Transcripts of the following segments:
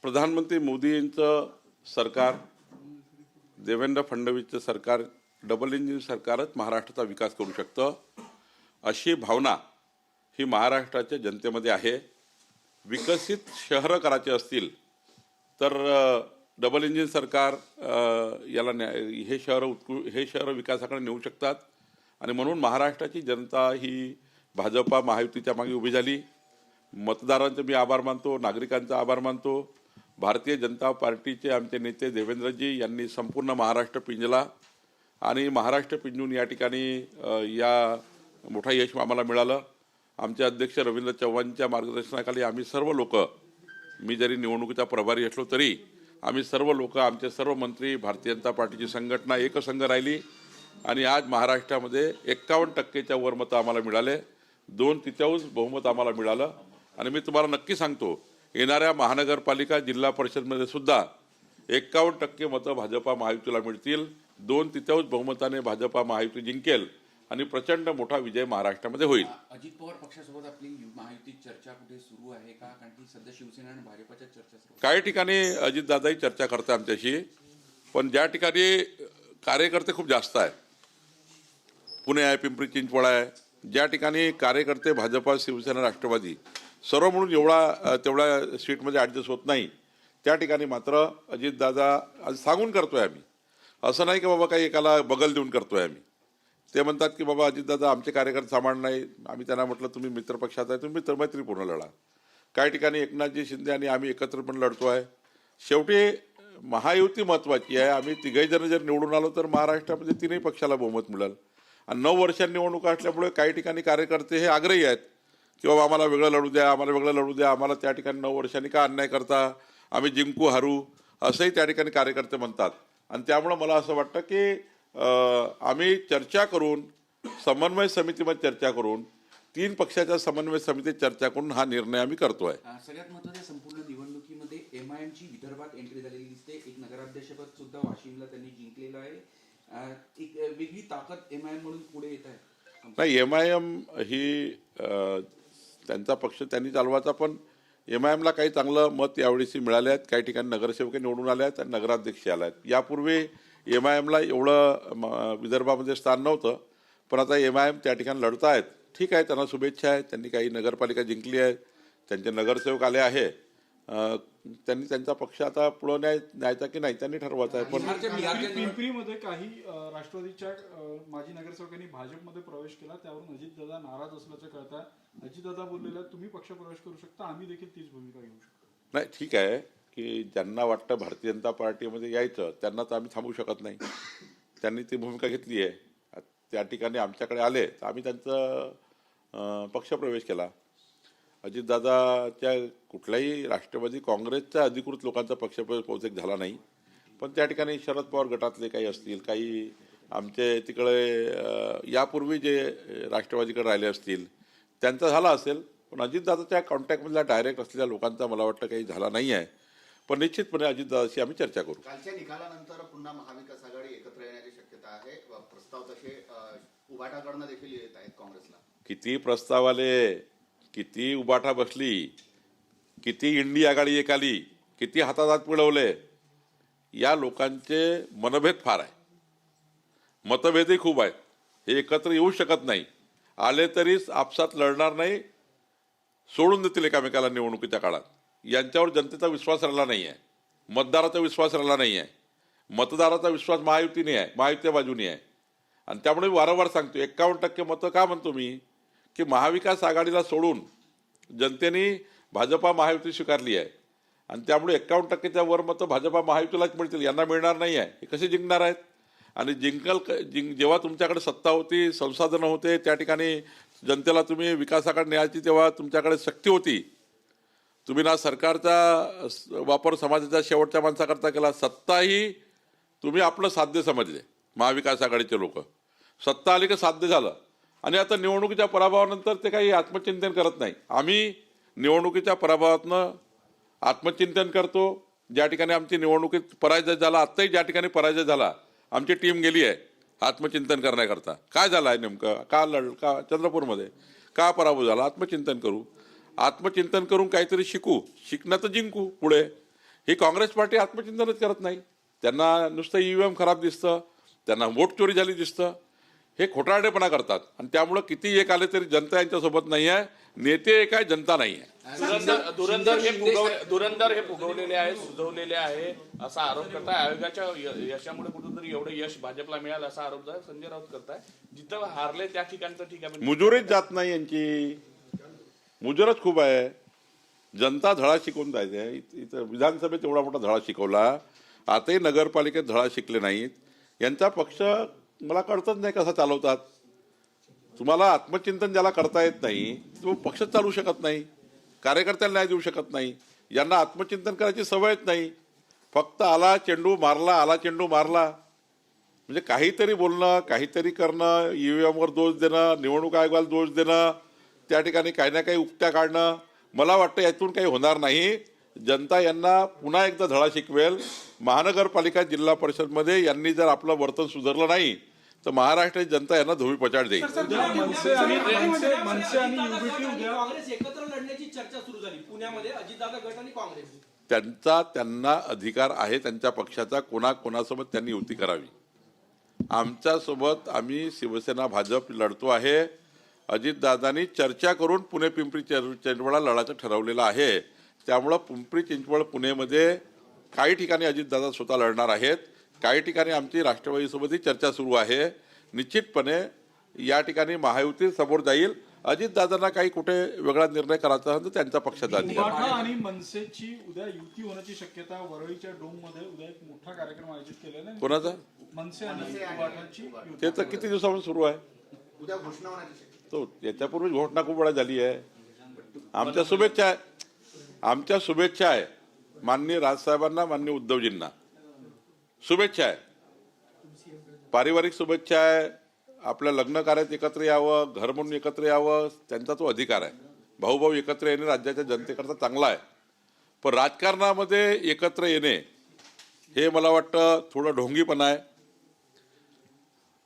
प्रधानमंत्री मोदींचं सरकार, देवेंद्र फडणवीसचं सरकार, डबल इंजिन सरकारच महाराष्ट्राचा विकास करू शकतं अशी भावना ही महाराष्ट्राच्या जनतेमध्ये आहे। विकसित शहरं करायचे असतील तर डबल इंजिन सरकार याला हे शहर विकासाकडे नेऊ शकतात आणि म्हणून महाराष्ट्राची जनता ही भाजपा महायुतीच्या मागे उभी झाली। मतदारांचे मी आभार मानतो, नागरिकांचा आभार मानतो। भारतीय जनता पार्टीचे आमचे नेते देवेंद्रजी यांनी संपूर्ण महाराष्ट्र पिंजला आणि महाराष्ट्र पिंजून या ठिकाणी या मोठा यश आम्हाला मिळालं। आमचे अध्यक्ष रवींद्र चव्हाणच्या मार्गदर्शनाखाली आम्ही सर्व लोक, मी जरी निवडणुकीचा प्रभारी असलो तरी आम्ही सर्व लोक, आमचे सर्व मंत्री, भारतीय जनता पार्टीची संघटना एकसंघ राहिली आणि आज महाराष्ट्रामध्ये 51% वर मतं आम्हाला मिळाले, 2/3 बहुमत आम्हाला मिळालं। आणि मी तुम्हाला नक्की सांगतो, येणाऱ्या महानगरपालिका जिल्हा परिषदमध्ये सुद्धा 51% मतं भाजपा महायुतीला मिळतील, 2/3 बहुमताने भाजपा महायुती जिंकेल आणि प्रचंड मोठा विजय महाराष्ट्रामध्ये होईल। अजित पवार पक्षासोबत आपली महायुती चर्चा कुठे सुरू आहे का? कारण की सध्या शिवसेना आणि भाजपच्या चर्चा सुरू, काही ठिकाणी अजितदादाही चर्चा करते आमच्याशी, पण ज्या ठिकाणी कार्यकर्ते खूप जास्त आहे, पुणे आहे, पिंपरी चिंचवड आहे, ज्या ठिकाणी कार्यकर्ते भाजपा, शिवसेना, राष्ट्रवादी सर्व म्हणून तेवढ्या सीटमध्ये ॲडजस्ट होत नाही, त्या ठिकाणी मात्र अजितदादा सांगून करतोय आम्ही। असं नाही की बाबा काही एकाला बगल देऊन करतोय आम्ही। ते म्हणतात की बाबा अजितदादा आमचे कार्यकर्ते सांभाळ नाही। आम्ही त्यांना म्हटलं तुम्ही मित्रपक्षात आहे, तुम्ही मैत्रीपूर्ण लढा। काही ठिकाणी एकनाथजी शिंदे आणि आम्ही एकत्र पण लढतो आहे। शेवटी महायुती महत्त्वाची आहे। आम्ही तिघही जण जर निवडून आलो तर महाराष्ट्रामध्ये तिन्ही पक्षाला बहुमत मिळेल आणि 9 वर्षांनी निवडणूक असल्यामुळे काही ठिकाणी कार्यकर्ते हे आग्रही आहेत की बाबा आम्हाला वेगळं लढू द्या, आम्हाला वेगळं लढू द्या, आम्हाला त्या ठिकाणी 9 वर्षांनी का अन्याय करता, आम्ही जिंकू हरू असंही त्या ठिकाणी कार्यकर्ते म्हणतात। आणि त्यामुळं मला असं वाटतं की आम्ही चर्चा करून, समन्वय समितीमध्ये चर्चा करून, 3 पक्षाच्या समन्वय समितीत चर्चा करून हा निर्णय आम्ही करतोय। सगळ्यात महत्त्वाचं, संपूर्ण निवडणुकीमध्ये एमआयएमची विदर्भात एंट्री झालेली दिसते। एक नगराध्यक्षपद सुद्धा वाशिमला त्यांनी जिंकलेलं आहे। एक वेगळी ताकद एमआयएम म्हणून पुढे येत आहे। नाही, एमआयएम ही त्यांचा पक्ष त्यांनी चालवायचा, पण एमआयएमला काही चांगलं मत यावेळी मिळाले आहेत। काही ठिकाणी नगरसेवक निवडून आले आहेत आणि नगराध्यक्ष आले आहेत। यापूर्वी एमआयएमला एवढं विदर्भामध्ये स्थान नव्हतं, पण आता एमआयएम त्या ठिकाणी लढत आहेत। ठीक आहे, त्यांना शुभेच्छा आहेत, त्यांनी काही नगरपालिका जिंकली आहे, त्यांचे नगरसेवक आले आहे, त्यांनी त्यांचा पक्ष आता पुढे न्यायचा की नाही त्यांनी ठरवायचं आहे। पण पिंपरीमध्ये काही राष्ट्रवादीच्या माजी नगरसेवकांनी भाजपमध्ये प्रवेश केला, त्यावरून अजितदादा नाराज असल्याचं कळत आहे। अजितदादा बोललेला तुम्ही पक्ष प्रवेश करू शकता, आम्ही देखील तीच भूमिका घेऊ शकतो। नाही, ठीक आहे की ज्यांना वाटतं भारतीय जनता पार्टीमध्ये यायचं त्यांना तर आम्ही थांबू शकत नाही। त्यांनी ती भूमिका घेतली आहे, त्या ठिकाणी आमच्याकडे आले तर आम्ही त्यांचा पक्षप्रवेश केला। अजितदादाच्या कुठल्याही राष्ट्रवादी काँग्रेसच्या अधिकृत लोकांचा पक्षप्रवेश बहुतेक झाला नाही, पण त्या ठिकाणी शरद पवार गटातले काही असतील, काही आमचे तिकडे यापूर्वी जे राष्ट्रवादीकडे राहिले असतील त्यांचा झाला असेल, पण अजितदादाच्या कॉन्टॅक्टमधल्या डायरेक्ट असलेल्या लोकांचा मला वाटतं काही झाला नाही आहे। पण निश्चितपणे अजितदादाशी आम्ही चर्चा करू। कालच्या निकालानंतर पुन्हा महाविकास आघाडी एकत्र येण्याची शक्यता आहे। प्रस्ताव तसे उभाटाकडनं देखील येत आहेत काँग्रेसला। किती प्रस्ताव आले, किती उबाटा बसली, किती इंडी आघाडी एक आली, किती हातात हात मिळवले, या लोकांचे मनभेद फार आहे, मतभेदही खूप आहेत। हे एकत्र येऊ शकत नाही, आले तरी आपसात लढणार नाही, सोडून देतील एकामेकाला निवडणुकीच्या काळात। यांच्यावर जनतेचा विश्वास राहिला नाही आहे, मतदाराचा विश्वास राहिला नाही आहे, मतदाराचा विश्वास महायुतीने आहे, महायुतीच्या बाजूने आहे। आणि त्यामुळे वारंवार सांगतो, 51% मतं का म्हणतो मी की महाविकास आघाडीला सोडून जनतेने भाजपा महायुती स्वीकारली आहे आणि त्यामुळे 51%च्या वर मतं भाजपा महायुतीलाच मिळतील, यांना मिळणार नाही आहे। हे कसे जिंकणार आहेत? आणि जेव्हा तुमच्याकडे सत्ता होती, संसाधनं होते, त्या ठिकाणी जनतेला तुम्ही विकासाकडे न्यायची तेव्हा तुमच्याकडे शक्ती होती, तुम्ही ना सरकारचा वापर समाजाच्या शेवटच्या माणसाकरता केला, सत्ताही तुम्ही आपलं साध्य समजले। महाविकास आघाडीचे लोक सत्ता आली की साध्य झालं आणि आता निवडणुकीच्या पराभवानंतर ते काही आत्मचिंतन करत नाही। आम्ही निवडणुकीच्या पराभवातनं आत्मचिंतन करतो। ज्या ठिकाणी आमची निवडणुकीत पराजय झाला, आत्ताही ज्या ठिकाणी पराजय झाला, आमची टीम गेली आहे आत्मचिंतन करण्याकरता। काय झालं आहे नेमकं, का चंद्रपूरमध्ये का पराभव झाला, आत्मचिंतन करू, आत्मचिंतन करून काहीतरी शिकू, शिकणं तर जिंकू पुढे। ही काँग्रेस पार्टी आत्मचिंतनच करत नाही. त्यांना नुसतं ईव्हीएम खराब दिसतं, त्यांना वोट चोरी झाली दिसतं. हे खोटारडेपणा करतात आणि त्यामुळं किती एक आले तरी जनता यांच्यासोबत नाही आहे. नेते एक आहे, जनता नाही आहे. धुरंदर हे फुगवलेले आहे, सुजवलेले आहे असा आरोप करताय. आयोगाच्या यशामुळे कुठेतरी एवढं यश भाजपला मिळालं असा आरोप संजय राऊत करताय. जिथं हारले त्या ठिकाणचं ठीक आहे, मुजुरीच जात नाही यांची. मुजरच खूप आहे. जनता धडा शिकवून जायचे. इथं विधानसभेत एवढा मोठा धडा शिकवला, आताही नगरपालिकेत धडा शिकले नाहीत. यांचा पक्ष मला कळतच नाही कसा चालवतात. तुम्हाला आत्मचिंतन ज्याला करता येत नाही तो पक्ष चालू शकत नाही, कार्यकर्त्याला न्याय देऊ शकत नाही. यांना आत्मचिंतन करायची सवयच नाही. फक्त आला चेंडू मारला, आला चेंडू मारला. म्हणजे काहीतरी बोलणं, काहीतरी करणं, ईव्हीएमवर दोष देणं, निवडणूक आयोगाला दोष देणं, त्या ठिकाणी काही ना काही उक्त्या काढणं. मला वाटतं यातून काही होणार नाही. जनता यांना पुन्हा एकदा धडा शिकवेल. महानगरपालिका जिल्हा परिषदमध्ये यांनी जर आपलं वर्तन सुधारलं नाही तर महाराष्ट्राची जनता यांना धोबी पछाड देईल. मनसे आणि युबीटी उद्या काँग्रेस एकत्र लढण्याची चर्चा सुरू झाली पुण्यामध्ये, अजितदादा गट आणि काँग्रेस. त्यांना अधिकार आहे त्यांच्या पक्षाचा कोणासोबत त्यांनी युती करावी. आमच्यासोबत आम्ही शिवसेना भाजप लढतो आहे. अजितदादांनी चर्चा करून पुणे पिंपरी चिंचवडला लढायचं ठरवलेलं आहे. त्यामुळं पिंपरी चिंचवड पुणेमध्ये काही ठिकाणी अजितदादा स्वतः लढणार आहेत, काही ठिकाणी आमची राष्ट्रवादीसोबतही चर्चा सुरू आहे. निश्चितपणे या ठिकाणी महायुती समोर जाईल. अजितदादांना काही कुठे वेगळा निर्णय करायचा असेल तर त्यांचा पक्षाचा अधिकार. उबाठा आणि मनसेची उद्या युती होण्याची शक्यता. वरळीच्या डोममध्ये उद्या एक मोठा कार्यक्रम आयोजित केलेला आहे. कोणाचा? मनसे आणि उबाठाची युती. ते तर किती दिवसापासून सुरू आहे. उद्या घोषणा होण्याची शक्यता. तो याच्यापूर्वी घोषणा खूप वेळा झाली आहे. आमच्या शुभेच्छा आहे माननीय राजसाहेबांना, माननीय उद्धवजींना शुभेच्छा आहे. पारिवारिक शुभेच्छा आहे. आपल्या लग्न कार्यात एकत्र यावं, घर म्हणून एकत्र यावं, त्यांचा तो अधिकार आहे. भाऊ एकत्र येणे राज्याच्या जनतेकरता चांगला आहे. पण राजकारणामध्ये एकत्र येणे हे मला वाटतं थोडं ढोंगीपणा आहे.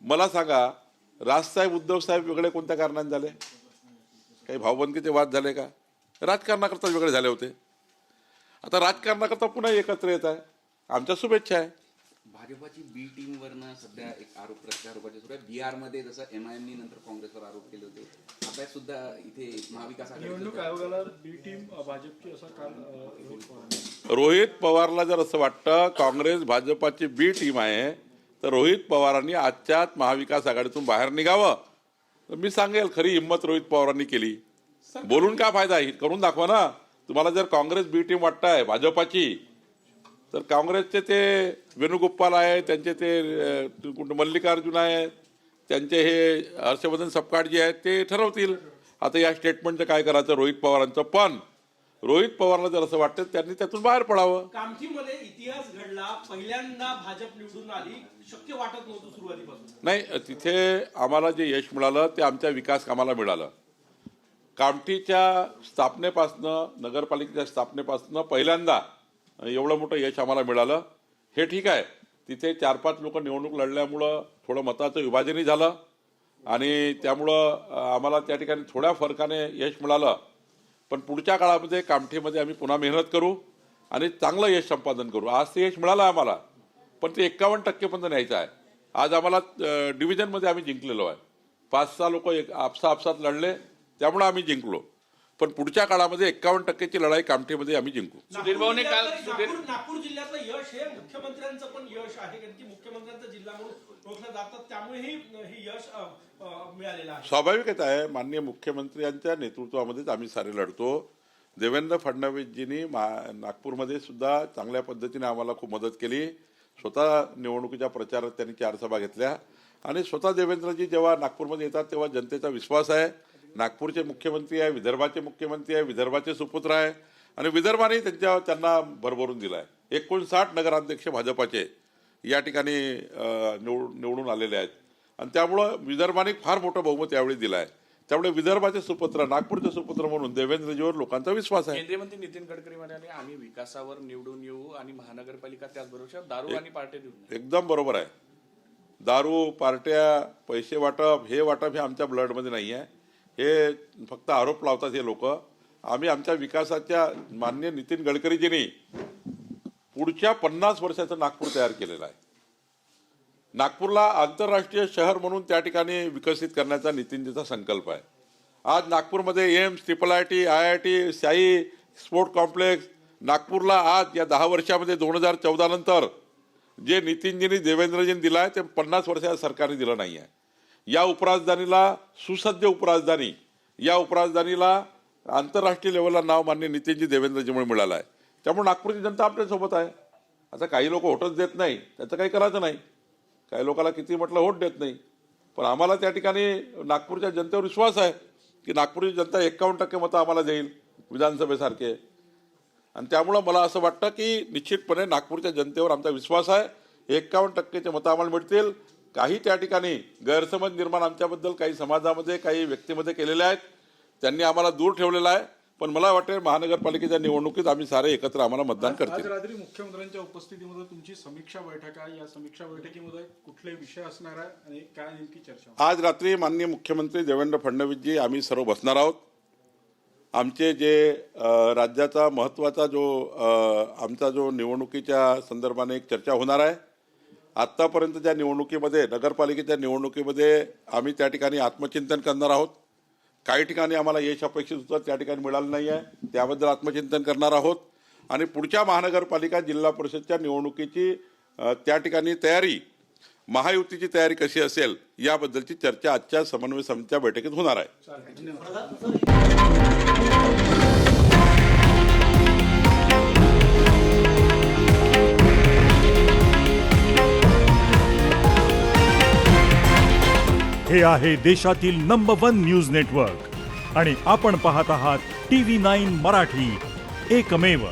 मला सांगा, राजसाहेब उद्धवसाहेब वेगळे कोणत्या कारणाने झाले? काही भाऊबंदकीचे वाद झाले का? राजकारणाकरता वेगळे झाले होते. आता राजकारणाकरता पुन्हा एकत्र येत आहे. आमच्या शुभेच्छा आहे. भाजपाची बी टीम वरनं सध्या एक आरोप प्रत्यारोपाचे सुरू आहे. बिहारमध्ये जसं एमआयएमनी नंतर काँग्रेसवर आरोप केले होते, आता सुद्धा इथे महाविकास निवडणूक आयोगाला बी टीम भाजपची असा काल रोहित पवारला जर असं वाटतं काँग्रेस भाजपाची बी टीम आहे तर रोहित पवारांनी आजच्याच महाविकास आघाडीतून बाहेर निघावं. तर मी सांगेल खरी हिंमत रोहित पवारांनी केली. बोलून काय फायदा? करून दाखवा ना. तुम्हाला जर काँग्रेस बी टीम वाटताय भाजपाची तर काँग्रेसचे ते वेणुगोपाल आहे, त्यांचे ते मल्लिकार्जुन आहे, त्यांचे हे हर्षवर्धन सपकाळ जे आहेत ते ठरवतील आता या स्टेटमेंटचं काय करायचं रोहित पवारांचं. पण रोहित पवारला जर असं वाटतं त्यांनी त्यातून बाहेर पडावं. कामठीमध्ये इतिहास घडला, पहिल्यांदा भाजप निवडून आली, शक्य वाटत नव्हतं सुरुवातीपासून. नाही, तिथे आम्हाला जे यश मिळालं ते आमच्या विकास कामाला मिळालं. कामठीच्या स्थापनेपासनं, नगरपालिकेच्या स्थापनेपासनं पहिल्यांदा एवढं मोठं यश आम्हाला मिळालं. हे ठीक आहे. तिथे 4-5 लोक निवडणूक लढल्यामुळं थोडं मताचं विभाजनही झालं आणि त्यामुळं आम्हाला त्या ठिकाणी थोड्या फरकाने यश मिळालं. पण पुढच्या काळामध्ये कामठीमध्ये आम्ही पुन्हा मेहनत करू आणि चांगलं यश संपादन करू. आज ते यश मिळालं आम्हाला, पण ते 51% पर्यंत न्यायचं आहे. आज आम्हाला डिव्हिजनमध्ये आम्ही जिंकलेलो आहे. 5-6 लोक आपसात लढले त्यामुळे आम्ही जिंकलो. पण पुढच्या काळामध्ये 51%ची लढाई कामठीमध्ये आम्ही जिंकू. नागपूर जिल्ह्यातलं यश हे मुख्यमंत्र्यांचं पण यश आहे, कारण की मुख्यमंत्र्यांचा जिल्हा म्हणून ओळखलं जातात, त्यामुळे हे यश मिळालेलं आहे. स्वाभाविकच आहे. माननीय मुख्यमंत्र्यांच्या नेतृत्वामध्येच आम्ही सारे लढतो. देवेंद्र फडणवीसजींनी नागपूरमध्ये सुद्धा चांगल्या पद्धतीने आम्हाला खूप मदत केली. स्वतः निवडणुकीच्या प्रचारात त्यांनी 4 सभा घेतल्या आणि स्वतः देवेंद्रजी जेव्हा नागपूरमध्ये येतात तेव्हा जनतेचा विश्वास आहे. नागपूरचे मुख्यमंत्री आहे, विदर्भाचे मुख्यमंत्री आहे, विदर्भाचे सुपुत्र आहे आणि विदर्भाने त्यांना भरभरून दिला आहे. 59 नगराध्यक्ष भाजपाचे या ठिकाणी निवडून आलेले आहेत आणि त्यामुळं विदर्भाने फार मोठं बहुमत यावेळी दिलं आहे. त्यामुळे विदर्भाचे सुपुत्र, नागपूरचे सुपुत्र म्हणून देवेंद्रजीवर लोकांचा विश्वास आहे. केंद्रीय मंत्री नितीन गडकरी म्हणाले आम्ही विकासावर निवडून येऊ आणि महानगरपालिका त्याचबरोबर दारू आणि पार्ट्या देऊ. एकदम बरोबर आहे. दारू, पार्ट्या, पैसे वाटप हे आमच्या ब्लडमध्ये नाही आहे. हे फक्त आरोप लावतात हे लोक. आम्ही आमच्या विकासाच्या माननीय नितीन गडकरीजींनी पुढच्या 50 वर्षाचं नागपूर तयार केलेलं आहे. नागपूरला आंतरराष्ट्रीय शहर म्हणून त्या ठिकाणी विकसित करण्याचा नितीनजीचा संकल्प आहे. आज नागपूरमध्ये एम्स, IIIT, IIT, शाही स्पोर्ट कॉम्प्लेक्स, नागपूरला आज या 10 वर्षामध्ये 2014 नंतर जे नितीनजींनी देवेंद्रजींनी दिलं आहे ते 50 वर्षाच्या सरकारने दिलं नाही आहे. या उपराजधानीला सुसज्ज उपराजधानी, या उपराजधानीला आंतरराष्ट्रीय लेवलला नाव मान्य नितीनजी देवेंद्रजीमुळे मिळालं आहे. त्यामुळे नागपूरची जनता आपल्यासोबत आहे. आता काही लोक होटच देत नाही, त्याचं काही करायचं नाही. काही लोकांना किती म्हटलं होट देत नाही, पण आम्हाला त्या ठिकाणी नागपूरच्या जनतेवर विश्वास आहे की नागपूरची जनता 51% मतं आम्हाला देईल विधानसभेसारखे. आणि त्यामुळं मला असं वाटतं की निश्चितपणे नागपूरच्या जनतेवर आमचा विश्वास आहे. 51%चे मतं आम्हाला मिळतील. काही त्या ठिकाणी गैरसमज निर्माण आमच्याबद्दल काही समाजामध्ये काही व्यक्तीमध्ये केलेले आहेत, त्यांनी आम्हाला दूर ठेवलेला आहे. पण मला वाटते महानगरपालिकेच्या निवडणुकीत आम्ही सारे एकत्र आम्हाला मतदान आज करतील. रात्री मुख्यमंत्र्यांच्या उपस्थितीमध्ये तुमची समीक्षा बैठक आहे. या समीक्षा बैठकीमध्ये कुठले विषय असणार आहे आणि काय नेमकी चर्चा होणार? आज रात्री माननीय मुख्यमंत्री देवेंद्र फडणवीसजी आम्ही सर्व बसणार आहोत. आमचे जे राज्याचा महत्त्वाचा आमचा जो निवडणुकीच्या संदर्भाने एक चर्चा होणार आहे. आत्तापर्यंतच्या निवडणुकीमध्ये नगरपालिकेच्या निवडणुकीमध्ये आम्ही त्या ठिकाणी आत्मचिंतन करणार आहोत. काही ठिकाणी आम्हाला यश अपेक्षित होतं, त्या ठिकाणी मिळालं नाही आहे, त्याबद्दल आत्मचिंतन करणार आहोत. आणि पुढच्या महानगरपालिका जिल्हा परिषदच्या निवडणुकीची त्या ठिकाणी तयारी, महायुतीची तयारी कशी असेल याबद्दलची चर्चा आजच्या समन्वय समितीच्या बैठकीत होणार आहे. हे आहे देशातील नंबर 1 न्यूज नेटवर्क आणि आपण पाहत आहात TV9 मराठी, एकमेव.